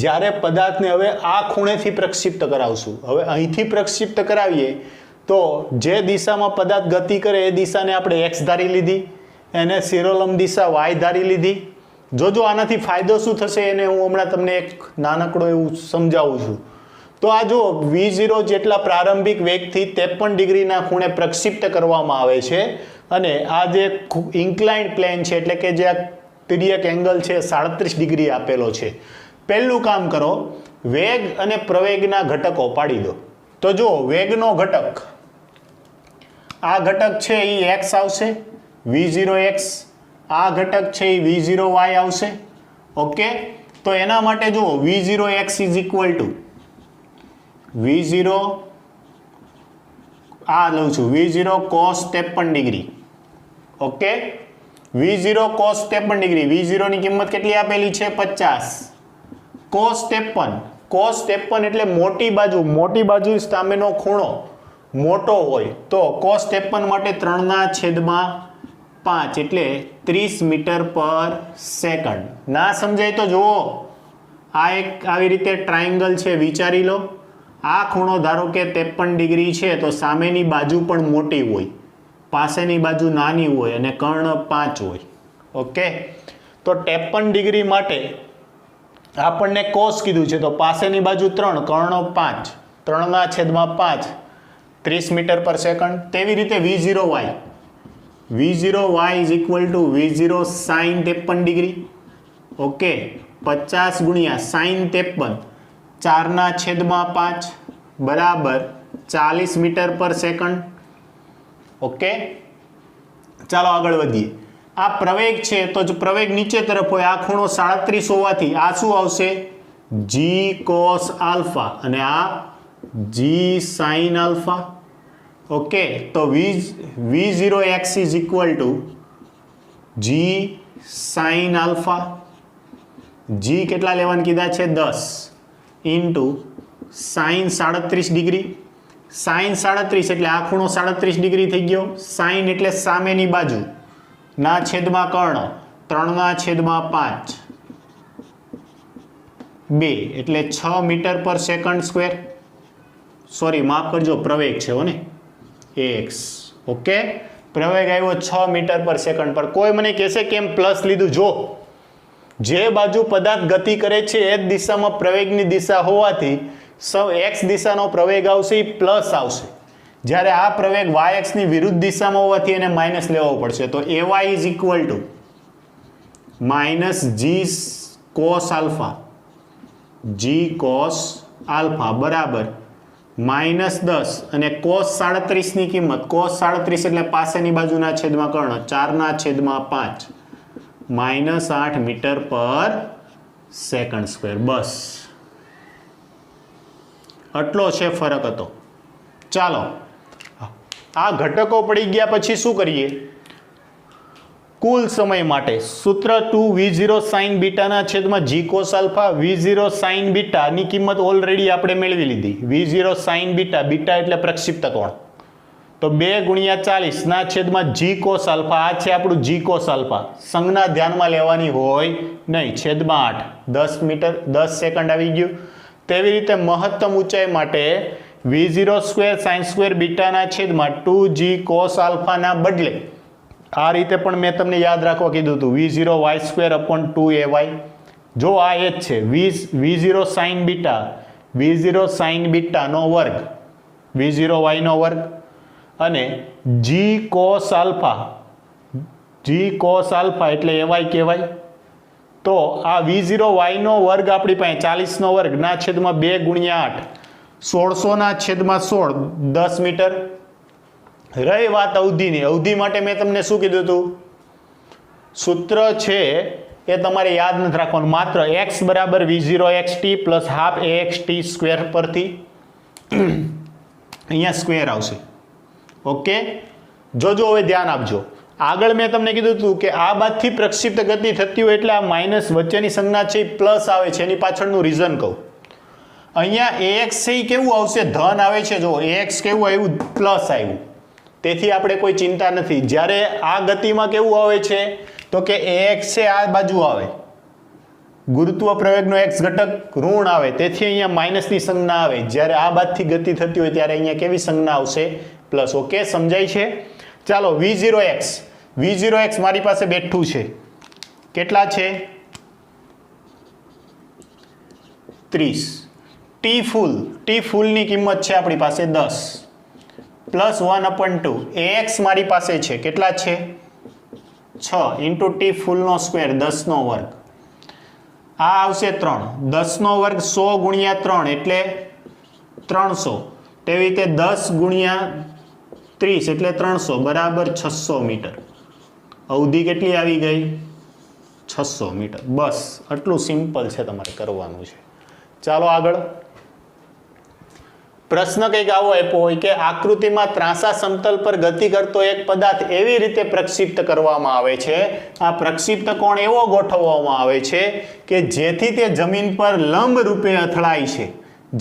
જ્યારે પદાર્થને હવે આ ખૂણેથી પ્રક્ષિપ્ત કરાવશું. હવે અહીંથી પ્રક્ષિપ્ત કરાવીએ તો જે દિશામાં પદાર્થ ગતિ કરે એ દિશાને આપણે x ધારી લીધી, એને શિરોલંબ દિશા y ધારી લીધી. જોજો આનાથી ફાયદો શું થશે એને હું હમણાં તમને એક નાનકડો એવું સમજાવું છું. તો આ જો v0 જેટલા પ્રારંભિક વેગથી 53 ડિગ્રીના ખૂણે પ્રક્ષિપ્ત કરવામાં આવે છે અને આ જે ઇન્ક્લાઇન્ડ પ્લેન છે એટલે કે જે આ તિર્યક એંગલ છે 37 ડિગ્રી આપેલો છે. પહેલું કામ કરો, વેગ અને પ્રવેગના ઘટકો પાડી દો. તો જો વેગનો ઘટક, આ ઘટક છે એ x આવશે, v0x. આ ઘટક છે એ v0y આવશે. ઓકે, તો એના માટે જો v0x is equal two v0, આ લઉં છું v0 cos 53 degree. Okay, v0 cos 53 degree, v0 ની કિંમત કેટલી આપેલી છે 50. cos 53, cos 53 એટલે મોટી બાજુ સામેનો ખૂણો મોટો હોય તો cos 53 માટે 3/5 એટલે 30 મીટર પર સેકન્ડ. ના સમજાય તો જુઓ, આ એક આવી રીતે ટ્રાયંગલ છે, વિચારી લો. આ ખૂણો ધારો કે 53 ડિગ્રી છે તો સામેની બાજુ પણ મોટી હોય, પાસેની બાજુ નાની હોય અને કર્ણ 5 હોય. ઓકે, તો 53 ડિગ્રી માટે આપણને cos કીધું છે તો પાસેની બાજુ 3, કર્ણ 5, 3/5 30 મીટર પર સેકન્ડ. તેવી રીતે v0y, v0y is equal two v0 sin 53 degree. Okay, 50 ગુણ્યા sin 53 4/5 બરાબર 40 મીટર પર સેકન્ડ. ઓકે, ચાલો આગળ વધીએ. આ પ્રવેગ છે તો જો પ્રવેગ નીચે તરફ હોય, આ ખૂણો 37 હોવાથી આ શું આવશે g cos આલ્ફા અને આ g sin આલ્ફા. ઓકે, તો v0x is equal two g sin alpha. g કેટલા લેવાનું કીધા છે 10 ઇન્ટુ સાઇન 37 ડિગ્રી. સાઇન 37 એટલે આ ખૂણો 37 ડિગ્રી થઈ ગયો. સાઇન એટલે સામેની બાજુ ના છેદમાં કર્ણ 3/5 2 એટલે 6 મીટર પર સેકન્ડ સ્ક્વેર. સોરી, માફ કરજો, પ્રવેગ છે હો ને, x. ઓકે, પ્રવેગ આવ્યો 6 મીટર પર સેકન્ડ પર. કોઈ મને કહેશે કેમ પ્લસ લીધું? જો જે બાજુ પદાર્થ ગતિ કરે છે એ જ દિશામાં પ્રવેગની દિશા હોવાથી x દિશાનો પ્રવેગ આવશે એ પ્લસ આવશે, જ્યારે આ પ્રવેગ y અક્ષની વિરુદ્ધ દિશામાં હોવાથી એને માઇનસ લેવો પડશે. તો ay is equal to minus g cos alpha, g cos alpha બરાબર -10 અને કોસ 37 ની કિંમત, કોસ 37 એટલે પાસેની બાજુના છેદમાં કર્ણ 4/5 -8 મીટર પર સેકન્ડ સ્ક્વેર. બસ આટલો છે ફરક હતો. ચાલો આ ઘટકો પડી ગયા પછી શું કરીએ? કુલ સમય માટે સૂત્ર 2v0 sin બીટાના છેદમાં g cos alpha, v0 sin beta ની કિંમત ઓલરેડી આપણે મેળવી લીધી. v0 sin બીટા, બીટા એટલે પ્રક્ષિપ્ત કોણ, તો 2 × 40 ના છેદમાં g cos આલ્ફા. આ છે આપણું g cos આલ્ફા. સંજ્ઞા ધ્યાનમાં લેવાની હોય નહીં. છેદમાં 8, 10 મીટર 10 સેકન્ડ આવી ગયું. તેવી રીતે મહત્તમ ઊંચાઈ માટે v0 સ્ક્વેર sin સ્ક્વેર બીટાના છેદમાં 2g cos આલ્ફાના બદલે આ રીતે પણ મેં તમને યાદ રાખવા કીધું હતું, v0 y square upon 2ay. જો આ એ જ છે v0 sin beta, v0 sin બીટાનો વર્ગ, v0 y નો વર્ગ અને g cos alpha, g cos alpha એટલે ay કહેવાય. તો આ v0 y નો વર્ગ આપણી પાસે 40 નો વર્ગ ના છેદમાં 2 × 8 1600 ના છેદમાં 16 10 મીટર. રહી વાત અવધિની, અવધિ માટે મેં તમને શું કીધું હતું? સૂત્ર છે એ તમારે યાદ નથી રાખવાનું, માત્ર x બરાબર v0 xt plus half axt square પરથી અહીંયા સ્ક્વેર આવશે. ઓકે, જોજો હવે ધ્યાન આપજો. આગળ મેં તમને કીધું હતું કે આ બાદથી પ્રક્ષિપ્ત ગતિ થતી હોય એટલે આ માઇનસ વચ્ચેની સંજ્ઞા છે પ્લસ આવે છે. એની પાછળનું રીઝન કહું. અહીંયા ax છે એ કેવું આવશે? ધન આવે છે. જો ax કેવું આવ્યું? પ્લસ આવ્યું. તેથી આપણે કોઈ ચિંતા નથી. જ્યારે આ ગતિમાં કેવું આવે છે તો કે ax છે આ બાજુ આવે, ગુરુત્વ પ્રવેગનો x ઘટક ઋણ આવે, તેથી અહીંયા માઇનસની સંજ્ઞા આવે. જ્યારે આ બાજુથી ગતિ થતી હોય ત્યારે અહીંયા કેવી સંજ્ઞા આવશે? પ્લસ. ઓકે, સમજાય છે? ચાલો v0x મારી પાસે બેઠું છે. કેટલા છે? 30. ટી ફૂલની કિંમત છે આપણી પાસે 10 પ્લસ 1/2. ax મારી પાસે છે કેટલા છે? 6 ઇન્ટુ ટી ફૂલનો સ્ક્વેર 10 નો વર્ગ. આ આવશે 3. 10 નો વર્ગ 100 × 3 એટલે 300. તેવી રીતે 10 × 30 એટલે 300 બરાબર 600 મીટર. અવધિ કેટલી આવી ગઈ? 600 મીટર. બસ આટલું સિમ્પલ છે, તમારે કરવાનું છે. ચાલો આગળ. પ્રશ્ન કંઈક આવો આપ્યો હોય કે આકૃતિમાં ત્રાંસા સમતલ પર ગતિ કરતો એક પદાર્થ એવી રીતે પ્રક્ષિપ્ત કરવામાં આવે છે, આ પ્રક્ષિપ્ત કોણ એવો ગોઠવવામાં આવે છે કે જેથી તે જમીન પર લંબ રૂપે અથડાય છે.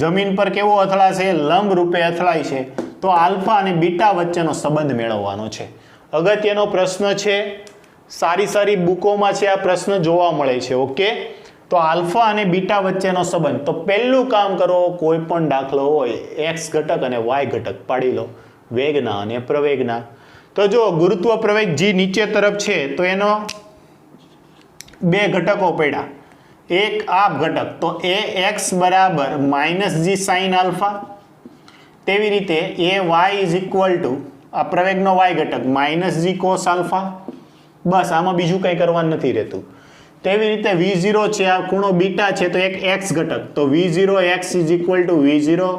જમીન પર કેવો અથડાશે? લંબ રૂપે અથડાય છે. તો આલ્ફા અને બીટા વચ્ચેનો સંબંધ મેળવવાનો છે. અગત્યનો પ્રશ્ન છે, સારી બુકોમાં છે આ પ્રશ્ન જોવા મળે છે. ઓકે, તો આલ્ફા અને બીટા વચ્ચેનો સંબંધ. તો પહેલું કામ કરો, કોઈ પણ દાખલો હોય x ઘટક અને y ઘટક પાડી લો, વેગના અને પ્રવેગના. તો જો ગુરુત્વ પ્રવેગ g નીચે તરફ છે તો એનો બે ઘટકો પડ્યા. એક આ ઘટક, તો ax બરાબર -g sin આલ્ફા. તેવી રીતે ay ઇઝ ઇક્વલ ટુ આ પ્રવેગનો y ઘટક -g cos આલ્ફા. બસ આમાં બીજું કંઈ કરવાનું નથી રહેતું. તેવી રીતે v0 છે, આ ખૂણો બીટા છે તો એક x ઘટક, તો v0x is equal two v0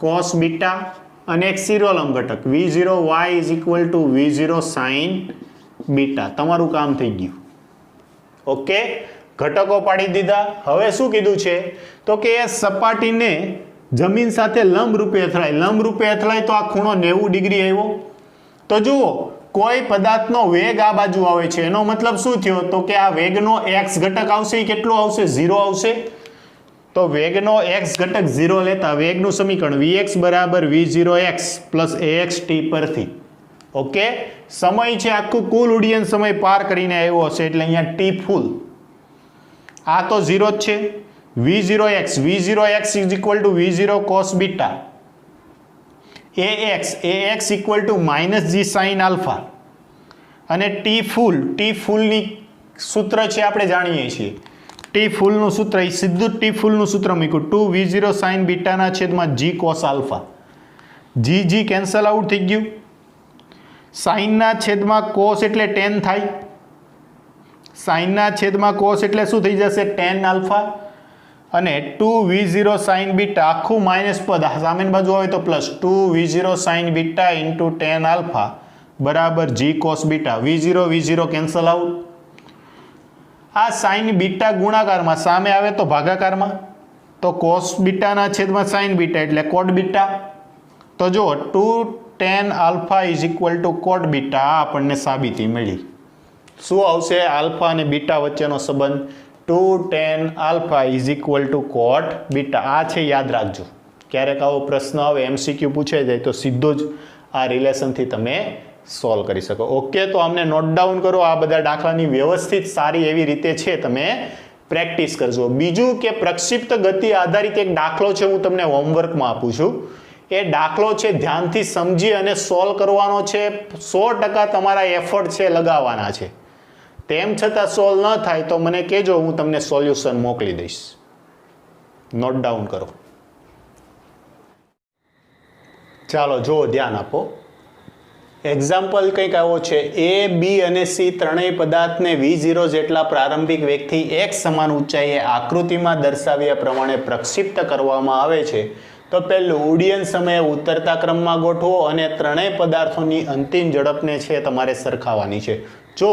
cos beta અને એક શિરોલંબ ઘટક v0y is equal two v0 sin beta. તમારું કામ થઈ ગયું. ઓકે, ઘટકો પાડી દીધા. હવે શું કીધું છે તો કે એ સપાટીને જમીન સાથે લંબ રૂપે અથડાય. લંબ રૂપે અથડાય તો આ ખૂણો 90 ડિગ્રી આવ્યો. તો જુઓ, કોઈ પદાર્થનો વેગ આ બાજુ આવે છે, એનો મતલબ શું થયો તો કે આ વેગનો x ઘટક આવશે એ કેટલો આવશે? 0 આવશે. તો વેગનો x ઘટક 0 લેતા વેગનું સમીકરણ vx બરાબર v0x પ્લસ axt પરથી. ઓકે, સમય છે આખું કુલ ઉડ્ડયન સમય પાર કરીને આવ્યો હશે એટલે અહીંયા t ફૂલ. આ તો 0 જ છે. v0x is equal two v0 cos beta. ax equal to -g sin alpha. અને ટી ફૂલની સૂત્ર છે આપણે જાણીએ છીએ. ટી ફૂલનું સૂત્ર એ સીધું ટી ફૂલનું સૂત્ર મૂક્યું 2v0 sin બીટાના છેદમાં g cos alpha. g cancel out થઈ ગયું. સાઇનના છેદમાં cos એટલે tan થાય. સાઇનના છેદમાં કોસ એટલે શું થઈ જશે tan આલ્ફા અને 2v0 sin બીટા આખું માઇનસ પદ સામેની બાજુ આવે તો plus 2v0 sin beta into tan alpha બરાબર g cos beta v0 cancel out. આ sin બીટા ગુણાકારમાં સામે આવે તો ભાગાકારમાં તો cos બીટાના છેદમાં sin બીટા એટલે cot બીટા. તો જો 2 tan alpha is equal two cot beta આપણને સાબિતી મળી. શું આવશે? આલ્ફા અને બીટા વચ્ચેનો સંબંધ 2 tan alpha is equal two cot beta. આ છે, યાદ રાખજો. ક્યારેક આવો પ્રશ્ન આવે MCQ પૂછાઈ જાય તો સીધો જ આ રિલેશનથી તમે સોલ્વ કરી શકો. ઓકે, તો આમને નોટ ડાઉન કરો. આ બધા દાખલાની વ્યવસ્થિત સારી એવી રીતે છે, તમે પ્રેક્ટિસ કરજો. બીજું કે પ્રક્ષિપ્ત ગતિ આધારિત એક દાખલો છે, હું તમને હોમવર્કમાં આપું છું. એ દાખલો છે ધ્યાનથી સમજી અને સોલ્વ કરવાનો છે. 100% તમારા એફર્ટ છે લગાવવાના છે. તેમ છતાં સોલ્વ ન થાય તો મને કહેજો, હું તમને સોલ્યુશન મોકલી દઈશ. નોટ ડાઉન કરો. ચાલો જો ધ્યાન આપો. એક્ઝામ્પલ કંઈક આવો છે. A, B અને C ત્રણેય પદાર્થને v0 જેટલા પ્રારંભિક વેગથી એક સમાન ઊંચાઈએ આકૃતિમાં દર્શાવ્યા પ્રમાણે પ્રક્ષિપ્ત કરવામાં આવે છે. તો પહેલું ઉડ્ડયન સમયે ઉતરતા ક્રમમાં ગોઠવો અને ત્રણેય પદાર્થોની અંતિમ ઝડપને છે તમારે સરખાવવાની છે. જો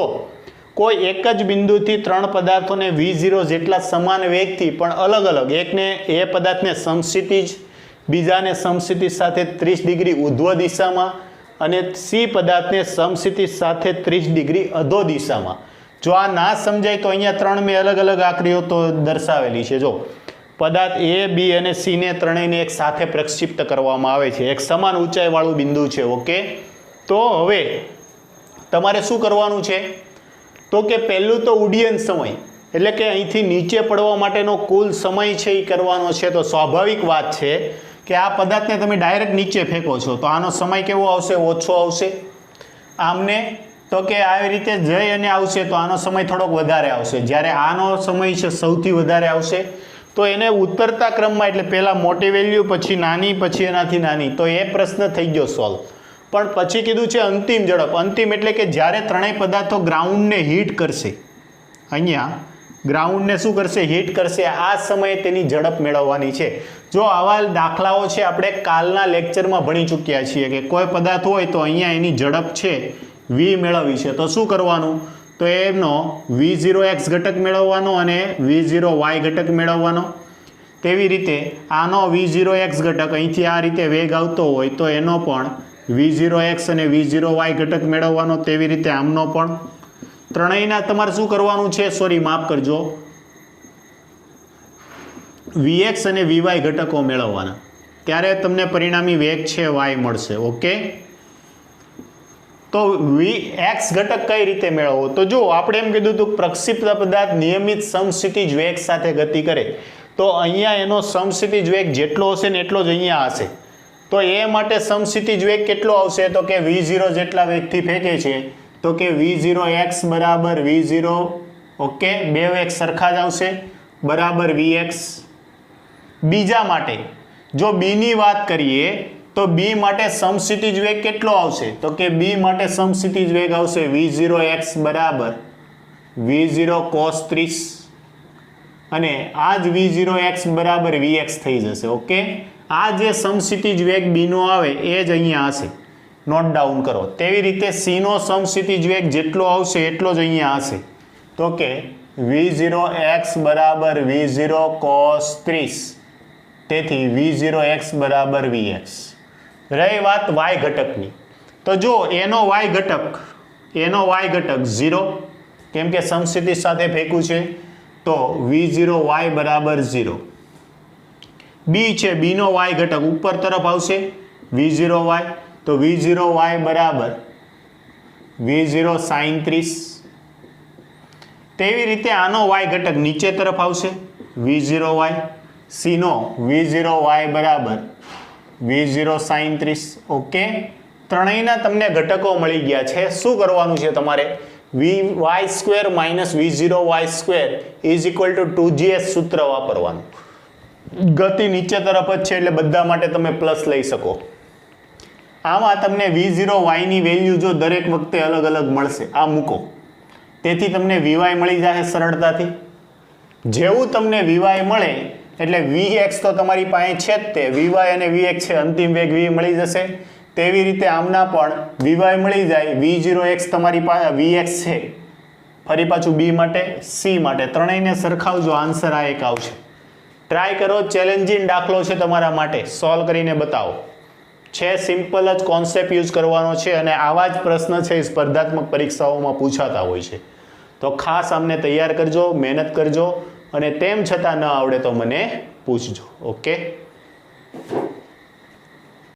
કોઈ એક જ બિંદુથી ત્રણ પદાર્થોને v0 જેટલા સમાન વેગથી પણ અલગ અલગ, એકને એ પદાર્થને સમક્ષિતિજ, બીજાને સમક્ષિતિજ સાથે 30 ડિગ્રી ઉધ્વ દિશામાં અને C પદાર્થને સમક્ષિતિજ સાથે 30 ડિગ્રી અધો દિશામાં. જો આ ના સમજાય તો અહીંયા ત્રણ મેં અલગ અલગ આકૃતિઓ તો દર્શાવેલી છે. જો પદાર્થ A, B અને C ને ત્રણેયને એક સાથે પ્રક્ષિપ્ત કરવામાં આવે છે. એક સમાન ઊંચાઈવાળું બિંદુ છે. ઓકે, તો હવે તમારે શું કરવાનું છે? તો કે પહેલું તો ઉડ્ડયન સમય એટલે કે અહીંથી નીચે પડવા માટેનો કુલ સમય છે એ કરવાનો છે. તો સ્વાભાવિક વાત છે કે આ પદાર્થને તમે ડાયરેક્ટ નીચે ફેંકો છો તો આનો સમય કેવો આવશે? ઓછો આવશે. આમને તો કે આવી રીતે જઈ અને આવશે તો આનો સમય થોડોક વધારે આવશે. જ્યારે આનો સમય છે સૌથી વધારે આવશે. તો એને ઉતરતા ક્રમમાં એટલે પહેલાં મોટી વેલ્યુ, પછી નાની, પછી એનાથી નાની. તો એ પ્રશ્ન થઈ ગયો સોલ્વ. પણ પછી કીધું છે અંતિમ ઝડપ. અંતિમ એટલે કે જ્યારે ત્રણેય પદાર્થો ગ્રાઉન્ડને હિટ કરશે, અહીંયા ગ્રાઉન્ડને શું કરશે? હિટ કરશે. આ સમયે તેની ઝડપ મેળવવાની છે. જો આવા દાખલાઓ છે આપણે કાલના લેક્ચરમાં ભણી ચૂક્યા છીએ કે કોઈ પદાર્થ હોય તો અહીંયા એની ઝડપ છે v મેળવવી છે. તો શું કરવાનું? તો એનો v0x ઘટક મેળવવાનો અને v0y ઘટક મેળવવાનો. તેવી રીતે આનો v0x ઘટક અહીંથી આ રીતે વેગ આવતો હોય તો એનો પણ v0x અને v0y ઘટક મેળવવાનો. તેવી રીતે આમનો પણ. ત્રણેયના તમારે શું કરવાનું છે? સોરી, માફ કરજો, vx અને vy ઘટકો મેળવવાના. ત્યારે તમને પરિણામી વેગ છે y મળશે. ઓકે, તો vx ઘટક કઈ રીતે મેળવવો? તો જો આપણે એમ કીધું હતું પ્રક્ષિપ્ત પદાર્થ નિયમિત સમક્ષિતિજ વેગ સાથે ગતિ કરે તો અહીંયા એનો સમક્ષિતિજ વેગ જેટલો હશે ને એટલો જ અહીંયા હશે. તો એ માટે સમક્ષિતિજ વેગ કેટલો આવશે? તો કે v0 જેટલા વેગથી ફેંકે છે તો કે v0x બરાબર v0, ઓકે, બે વેગ સરખા જ આવશે, બરાબર vx. બીજા માટે જો b ની વાત કરીએ તો b માટે સમક્ષિતિજ વેગ કેટલો આવશે? તો કે b માટે સમક્ષિતિજ વેગ આવશે v0x બરાબર v0 cos 30 અને આ જ v0x બરાબર vx થઈ જશે. ઓકે, આ જે સમક્ષિતિજ વેગ b નો આવે એ જ અહીંયા હશે. નોટ ડાઉન કરો. તેવી રીતે c નો સમક્ષિતિજ વેગ જેટલો આવશે એટલો જ અહીંયા હશે. તો કે v0x બરાબર v0 cos 30, તેથી v0x બરાબર vx. રહી વાત y ઘટકની, તો જો એનો y ઘટક 0 કેમ કે સમક્ષિતિજ સાથે ફેંકું છે તો v0y બરાબર 0. b છે, b નો y ઘટક ઉપર તરફ આવશે v0y, તો v0y બરાબર v0 sin 30. તેવી રીતે આનો y ઘટક નીચે તરફ આવશે v0y, c નો v0y બરાબર v0 sin 30. ઓકે, ત્રણેયના તમને ઘટકો મળી ગયા છે. શું કરવાનું છે તમારે? vy² minus v0y² is equal two 2gs સૂત્ર વાપરવાનું. ગતિ નીચે તરફ જ છે એટલે બધા માટે તમે પ્લસ લઈ શકો. આમાં તમને v0y ની વેલ્યુ જો દરેક વખતે અલગ અલગ મળશે. આ મૂકો તેથી તમને વીવાય મળી જશે સરળતાથી. જેવું તમને વીવાય મળે એટલે વીએક્સ તો તમારી પાસે છે જ, તે વીવાય અને વીએક્સ છે, અંતિમ વેગ વી મળી જશે. તેવી રીતે આમના પણ વીવાય મળી જાય, v0x તમારી પાસે વીએક્સ છે, ફરી પાછું બી માટે સી માટે ત્રણેયને સરખાવજો, આન્સર આ એક આવશે. ટ્રાય કરો, ચેલેન્જિંગ દાખલો છે તમારા માટે, સોલ્વ કરીને બતાવો. છે સિમ્પલ જ કોન્સેપ્ટ યુઝ કરવાનો છે અને આવા જ પ્રશ્ન છે સ્પર્ધાત્મક પરીક્ષાઓમાં પૂછાતા હોય છે. તો ખાસ આમને તૈયાર કરજો, મહેનત કરજો અને તેમ છતાં ન આવડે તો મને પૂછજો. ઓકે.